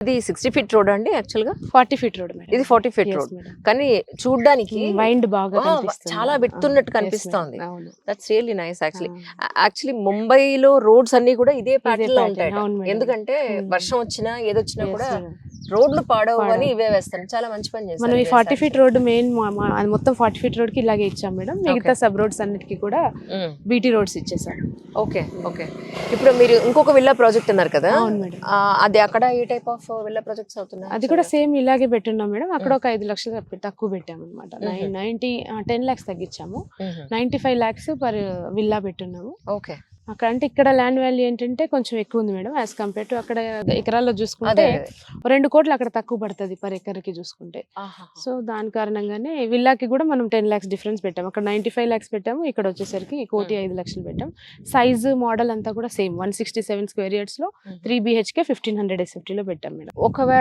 ఇది 60 feet road అండి actual గా? 40 ఫీట్ రోడ్ మేడం. ఇది 40 ఫీట్ రోడ్, కానీ చూడడానికి వైండ్ బాగా కనిపిస్తుంది. చాలా పెడుతున్నట్టు కనిపిస్తోంది. అవును. దట్స్ రియల్లీ నైస్ యాక్చువల్లీ ముంబైలో రోడ్స్ అన్ని కూడా ఇదే ప్యాటర్న్ లో ఉంటాయి, అవును మేడం. ఎందుకంటే వర్షం వచ్చినా ఏదొచ్చినా Yes, కూడా madam. రోడ్లు పాడవని ఇవే వేస్తాను. చాలా మంచి పని మనం ఈ చేస్తారు. 40 ఫీట్ రోడ్ మెయిన్ మొత్తం 40 ఫీట్ రోడ్ కి ఇలాగే ఇచ్చాం మేడం. మిగతా సబ్ రోడ్స్ అన్నిటికీ కూడా బీటీ రోడ్స్ ఇచ్చేసాం. Okay okay. ఇప్పుడు మీరు ఇంకొక విల్లా ప్రాజెక్ట్ అన్నారు కదా, అవును మేడం. అది అక్కడ ఏ టైప్ ఆఫ్ విల్లా ప్రాజెక్ట్స్ అవుతున్నాయి? అది కూడా సేమ్ ఇలాగే పెట్టున్నాం మేడం. అక్కడ ఒక 5 లక్షలు తక్కువ పెట్టాము అనమాట. 10 lakhs తగ్గించాము. 95 lakhs పర్ విల్లా పెట్టున్నాము. ఓకే. అక్కడ అంటే ఇక్కడ ల్యాండ్ వాల్యూ ఏంటంటే కొంచెం ఎక్కువ ఉంది మేడం యాజ్ కంపేర్ టు అక్కడ ఎకరాల్లో చూసుకుంటే 2 కోట్లు అక్కడ తక్కువ పడుతుంది పర్ ఎకర్కి చూసుకుంటే. సో దాని కారణంగానే విల్లాకి కూడా మనం 10 lakhs డిఫరెన్స్ పెట్టాము. అక్కడ 95 lakhs పెట్టాము, ఇక్కడ వచ్చేసరికి 1,05,00,000 పెట్టాం. సైజు మోడల్ అంతా కూడా సేమ్ 167 square yards లో 3 BHK 1500 SFT లో పెట్టాం మేడం. ఒకవేళ